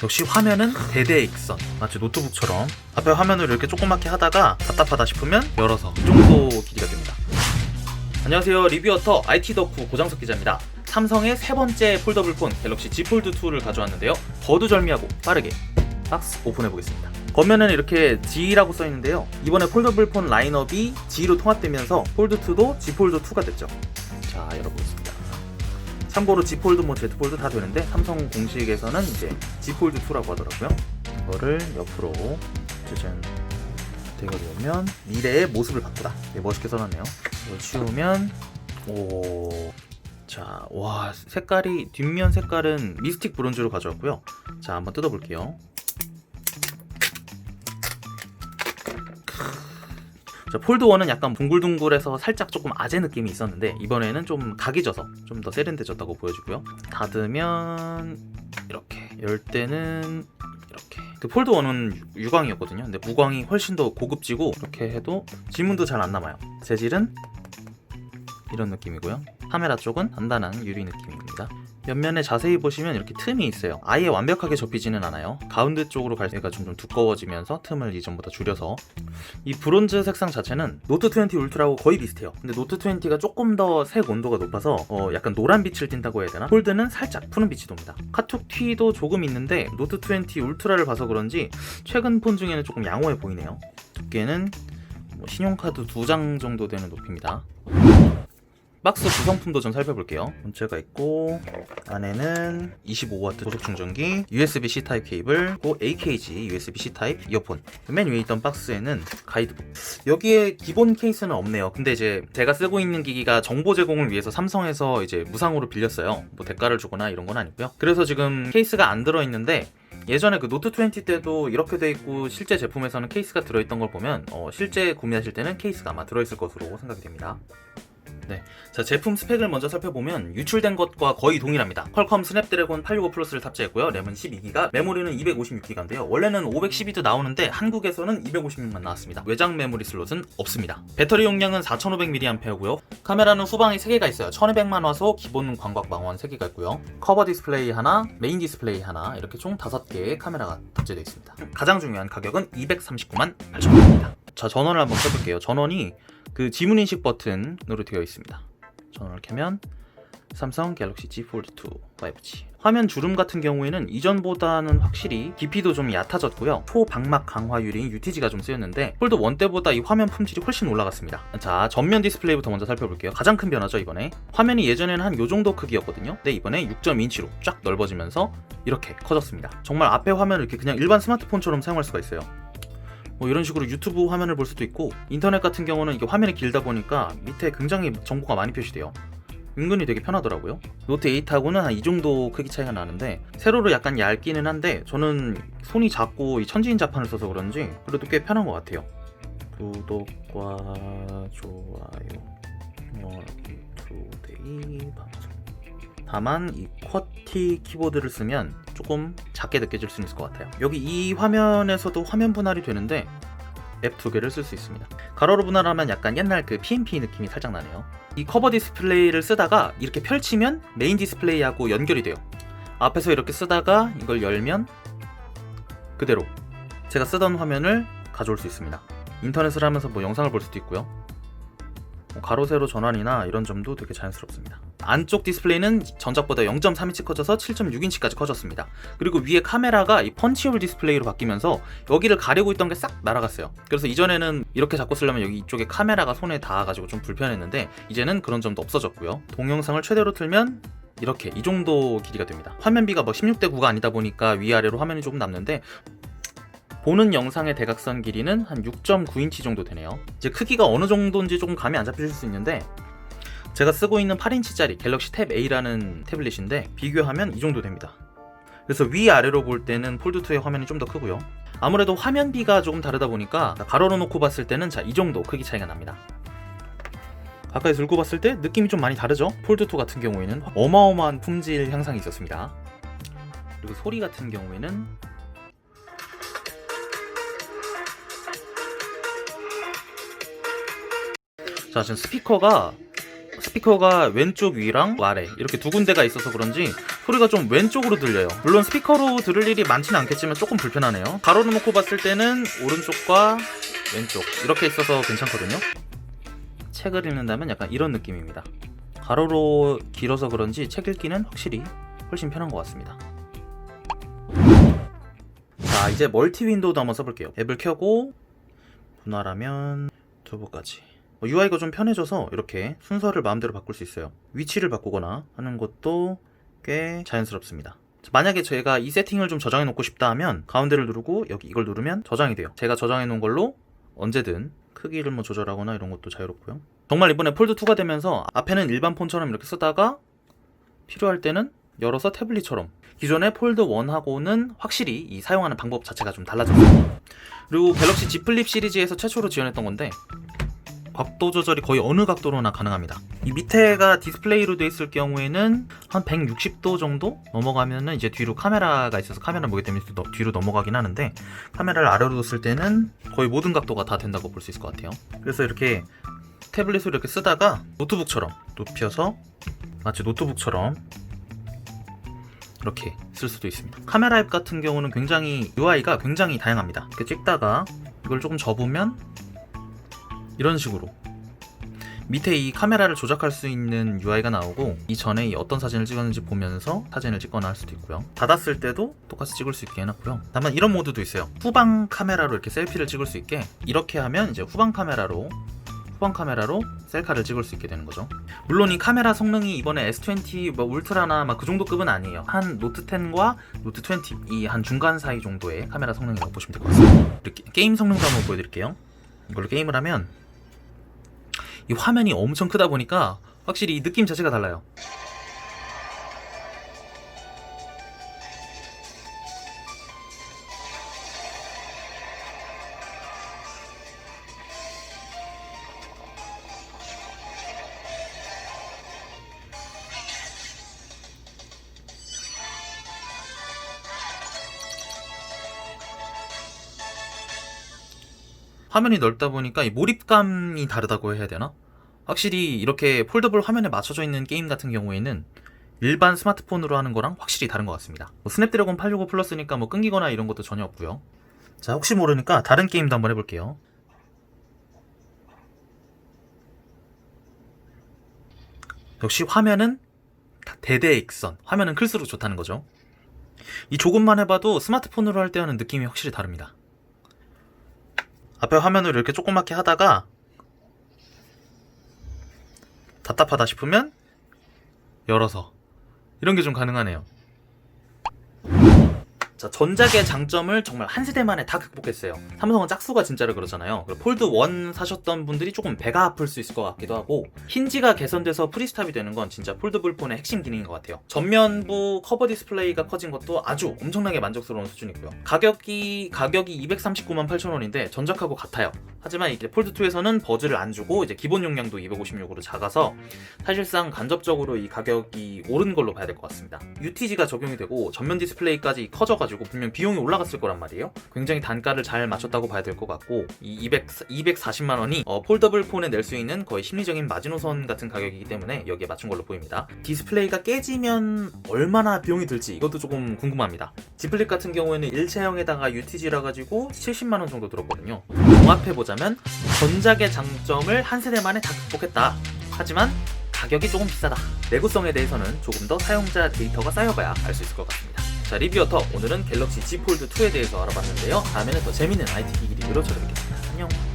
역시 화면은 대대 익선, 마치 노트북처럼 앞에 화면을 이렇게 조그맣게 하다가 답답하다 싶으면 열어서 이 정도 길이가 됩니다. 안녕하세요, 리뷰어터 IT 덕후 고장석 기자입니다. 삼성의 세 번째 폴더블 폰 갤럭시 Z 폴드 2를 가져왔는데요. 거두절미하고 빠르게 박스 오픈해 보겠습니다. 겉면에는 이렇게 G라고 써 있는데요. 이번에 폴더블 폰 라인업이 G로 통합되면서 폴드 2도 Z 폴드 2가 됐죠. 자, 열어보겠습니다. 참고로 Z 폴드, Z 폴드 다 되는데 삼성 공식에서는 이제 Z 폴드 2라고 하더라고요. 이거를 옆으로 짜잔 대가리면 미래의 모습을 바꾸다. 네, 멋있게 써놨네요. 이걸 치우면 오. 자, 와, 색깔이 뒷면 색깔은 미스틱 브론즈로 가져왔고요. 자, 한번 뜯어볼게요. 자, 폴드 1은 약간 둥글둥글해서 살짝 조금 아재 느낌이 있었는데 이번에는 좀 각이 져서 좀 더 세련돼졌다고 보여지고요. 닫으면 이렇게, 열 때는 이렇게. 그 폴드 1은 유광이었거든요. 근데 무광이 훨씬 더 고급지고 이렇게 해도 지문도 잘 안 남아요. 재질은 이런 느낌이고요. 카메라 쪽은 단단한 유리 느낌입니다. 옆면에 자세히 보시면 이렇게 틈이 있어요. 아예 완벽하게 접히지는 않아요. 가운데 쪽으로 갈수록 좀 두꺼워지면서 틈을 이전보다 줄여서. 이 브론즈 색상 자체는 노트 20 울트라하고 거의 비슷해요. 근데 노트 20가 조금 더 색 온도가 높아서 약간 노란 빛을 띈다고 해야 되나? 폴드는 살짝 푸른 빛이 돕니다. 카툭 튀도 조금 있는데 노트 20 울트라를 봐서 그런지 최근 폰 중에는 조금 양호해 보이네요. 두께는 신용카드 2장 정도 되는 높이입니다. 박스 구성품도 좀 살펴볼게요. 본체가 있고 안에는 25W 고속 충전기, USB-C 타입 케이블, 그리고 AKG USB-C 타입 이어폰. 맨 위에 있던 박스에는 가이드북. 여기에 기본 케이스는 없네요. 근데 이제 제가 쓰고 있는 기기가 정보 제공을 위해서 삼성에서 이제 무상으로 빌렸어요. 뭐 대가를 주거나 이런 건 아니고요. 그래서 지금 케이스가 안 들어있는데 예전에 그 노트 20 때도 이렇게 돼 있고 실제 제품에서는 케이스가 들어있던 걸 보면 실제 구매하실 때는 케이스가 아마 들어있을 것으로 생각이 됩니다. 네, 자, 제품 스펙을 먼저 살펴보면 유출된 것과 거의 동일합니다. 퀄컴 스냅드래곤 865 플러스를 탑재했고요. 램은 12기가, 메모리는 256기가인데요. 원래는 512도 나오는데 한국에서는 256만 나왔습니다. 외장 메모리 슬롯은 없습니다. 배터리 용량은 4500mAh고요. 카메라는 후방에 3개가 있어요. 1200만 화소 기본 광각 망원 3개가 있고요. 커버 디스플레이 하나, 메인 디스플레이 하나, 이렇게 총 5개의 카메라가 탑재되어 있습니다. 가장 중요한 가격은 239만 8천원입니다. 자, 전원을 한번 켜볼게요. 전원이 그 지문 인식 버튼으로 되어 있습니다. 전원을 켜면 삼성 갤럭시 Z 폴드 2 5G. 화면 주름 같은 경우에는 이전보다는 확실히 깊이도 좀 얕아졌고요. 초방막 강화 유리인 UTG가 좀 쓰였는데 폴드 1 때보다 이 화면 품질이 훨씬 올라갔습니다. 자, 전면 디스플레이부터 먼저 살펴볼게요. 가장 큰 변화죠, 이번에. 화면이 예전에는 한 요정도 크기였거든요. 근데 이번에 6.2인치로 쫙 넓어지면서 이렇게 커졌습니다. 정말 앞에 화면을 이렇게 그냥 일반 스마트폰처럼 사용할 수가 있어요. 뭐 이런 식으로 유튜브 화면을 볼 수도 있고, 인터넷 같은 경우는 이게 화면이 길다 보니까 밑에 굉장히 정보가 많이 표시돼요. 은근히 되게 편하더라고요. 노트 8하고는 한 이 정도 크기 차이가 나는데 세로로 약간 얇기는 한데 저는 손이 작고 이 천지인 자판을 써서 그런지 그래도 꽤 편한 것 같아요. 구독과 좋아요, 투데이 방송. 다만 이 쿼티 키보드를 쓰면 조금 작게 느껴질 수 있을 것 같아요. 여기 이 화면에서도 화면 분할이 되는데 앱 2개를 쓸 수 있습니다. 가로로 분할하면 약간 옛날 그 PNP 느낌이 살짝 나네요. 이 커버 디스플레이를 쓰다가 이렇게 펼치면 메인 디스플레이하고 연결이 돼요. 앞에서 이렇게 쓰다가 이걸 열면 그대로 제가 쓰던 화면을 가져올 수 있습니다. 인터넷을 하면서 뭐 영상을 볼 수도 있고요. 가로 세로 전환이나 이런 점도 되게 자연스럽습니다. 안쪽 디스플레이는 전작보다 0.3인치 커져서 7.6인치까지 커졌습니다. 그리고 위에 카메라가 이 펀치홀 디스플레이로 바뀌면서 여기를 가리고 있던 게 싹 날아갔어요. 그래서 이전에는 이렇게 잡고 쓰려면 여기 이쪽에 카메라가 손에 닿아가지고 좀 불편했는데 이제는 그런 점도 없어졌고요. 동영상을 최대로 틀면 이렇게 이 정도 길이가 됩니다. 화면비가 뭐 16:9가 아니다 보니까 위아래로 화면이 조금 남는데 보는 영상의 대각선 길이는 한 6.9인치 정도 되네요. 이제 크기가 어느 정도인지 조금 감이 안 잡히실 수 있는데 제가 쓰고 있는 8인치짜리 갤럭시 탭 A라는 태블릿인데 비교하면 이 정도 됩니다. 그래서 위아래로 볼 때는 폴드 2의 화면이 좀 더 크고요. 아무래도 화면비가 조금 다르다 보니까 가로로 놓고 봤을 때는 자, 이 정도 크기 차이가 납니다. 가까이 들고 봤을 때 느낌이 좀 많이 다르죠? 폴드 2 같은 경우에는 어마어마한 품질 향상이 있었습니다. 그리고 소리 같은 경우에는 자, 지금 스피커가 왼쪽 위랑 아래 이렇게 두 군데가 있어서 그런지 소리가 좀 왼쪽으로 들려요. 물론 스피커로 들을 일이 많지는 않겠지만 조금 불편하네요. 가로로 놓고 봤을 때는 오른쪽과 왼쪽 이렇게 있어서 괜찮거든요. 책을 읽는다면 약간 이런 느낌입니다. 가로로 길어서 그런지 책 읽기는 확실히 훨씬 편한 것 같습니다. 자, 이제 멀티 윈도우도 한번 써볼게요. 앱을 켜고 분할하면 튜브까지. UI가 좀 편해져서 이렇게 순서를 마음대로 바꿀 수 있어요. 위치를 바꾸거나 하는 것도 꽤 자연스럽습니다. 만약에 제가 이 세팅을 좀 저장해 놓고 싶다 하면 가운데를 누르고 여기 이걸 누르면 저장이 돼요. 제가 저장해 놓은 걸로 언제든 크기를 뭐 조절하거나 이런 것도 자유롭고요. 정말 이번에 폴드2가 되면서 앞에는 일반 폰처럼 이렇게 쓰다가 필요할 때는 열어서 태블릿처럼, 기존의 폴드1하고는 확실히 이 사용하는 방법 자체가 좀 달라졌어요. 그리고 갤럭시 Z 플립 시리즈에서 최초로 지원했던 건데 각도 조절이 거의 어느 각도로나 가능합니다. 이 밑에가 디스플레이로 되어 있을 경우에는 한 160도 정도 넘어가면은 이제 뒤로 카메라가 있어서 카메라 보기 때문에 뒤로 넘어가긴 하는데, 카메라를 아래로 뒀을 때는 거의 모든 각도가 다 된다고 볼 수 있을 것 같아요. 그래서 이렇게 태블릿으로 이렇게 쓰다가 노트북처럼 눕혀서 마치 노트북처럼 이렇게 쓸 수도 있습니다. 카메라 앱 같은 경우는 굉장히 UI가 굉장히 다양합니다. 이렇게 찍다가 이걸 조금 접으면 이런 식으로 밑에 이 카메라를 조작할 수 있는 UI가 나오고, 이전에 어떤 사진을 찍었는지 보면서 사진을 찍거나 할 수도 있고요. 닫았을 때도 똑같이 찍을 수 있게 해놨고요. 다만 이런 모드도 있어요. 후방 카메라로 이렇게 셀피를 찍을 수 있게, 이렇게 하면 이제 후방 카메라로 셀카를 찍을 수 있게 되는 거죠. 물론 이 카메라 성능이 이번에 S20 뭐 울트라나 막 그 정도 급은 아니에요. 한 노트 10과 노트 20 이 한 중간 사이 정도의 카메라 성능이라고 보시면 될 것 같습니다. 이렇게 게임 성능도 한번 보여드릴게요. 이걸로 게임을 하면 이 화면이 엄청 크다 보니까 확실히 이 느낌 자체가 달라요. 화면이 넓다 보니까 이 몰입감이 다르다고 해야 되나? 확실히 이렇게 폴더블 화면에 맞춰져 있는 게임 같은 경우에는 일반 스마트폰으로 하는 거랑 확실히 다른 것 같습니다. 스냅드래곤 865 플러스니까 뭐 끊기거나 이런 것도 전혀 없고요. 자, 혹시 모르니까 다른 게임도 한번 해볼게요. 역시 화면은 대대익선, 화면은 클수록 좋다는 거죠. 이 조금만 해봐도 스마트폰으로 할 때와는 느낌이 확실히 다릅니다. 앞에 화면을 이렇게 조그맣게 하다가 답답하다 싶으면 열어서, 이런 게 좀 가능하네요. 자, 전작의 장점을 정말 한 세대 만에 다 극복했어요. 삼성은 짝수가 진짜를 그러잖아요. 폴드 1 사셨던 분들이 조금 배가 아플 수 있을 것 같기도 하고, 힌지가 개선돼서 프리스탑이 되는 건 진짜 폴드블 폰의 핵심 기능인 것 같아요. 전면부 커버 디스플레이가 커진 것도 아주 엄청나게 만족스러운 수준이고요. 가격이 239,800원인데 전작하고 같아요. 하지만 이제 폴드 2에서는 버즈를 안 주고 이제 기본 용량도 256으로 작아서 사실상 간접적으로 이 가격이 오른 걸로 봐야 될 것 같습니다. UTG가 적용이 되고 전면 디스플레이까지 커져가지고 분명 비용이 올라갔을 거란 말이에요. 굉장히 단가를 잘 맞췄다고 봐야 될 것 같고, 이 240만 원이 폴더블 폰에 낼 수 있는 거의 심리적인 마지노선 같은 가격이기 때문에 여기에 맞춘 걸로 보입니다. 디스플레이가 깨지면 얼마나 비용이 들지 이것도 조금 궁금합니다. 지플립 같은 경우에는 일체형에다가 UTG라 가지고 70만 원 정도 들었거든요. 종합해보자면 전작의 장점을 한 세대 만에 다 극복했다. 하지만 가격이 조금 비싸다. 내구성에 대해서는 조금 더 사용자 데이터가 쌓여봐야 알 수 있을 것 같습니다. 자, 리뷰어터 오늘은 갤럭시 Z 폴드 2에 대해서 알아봤는데요. 다음에는 더 재밌는 IT 기기 리뷰로 찾아뵙겠습니다. 안녕.